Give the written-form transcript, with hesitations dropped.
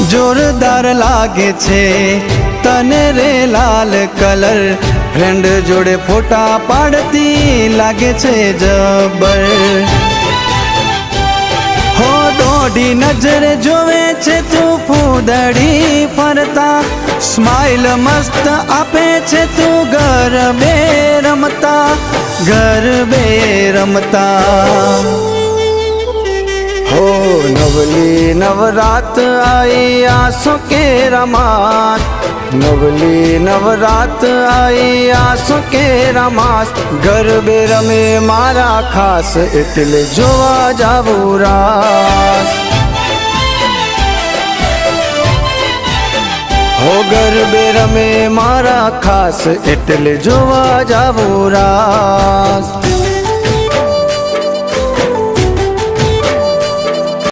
જોરદાર લાગે છે તને રે લાલ કલર, ફ્રેન્ડ જોડે ફોટા પાડતી લાગે છે જબર। હો દોઢી નજરે જોવે છે તું ફૂદડી ફરતા, સ્માઈલ મસ્ત આપે છે તું ગરબે રમતા। हो नवली नवरात आई आसों के रमास, नवली नवरात आई आसों के रमास, गरबे रमे मारा खास એટલે જોવા જાવું રાસ। हो गरबे रमे मारा खास એટલે જોવા જાવું રાસ।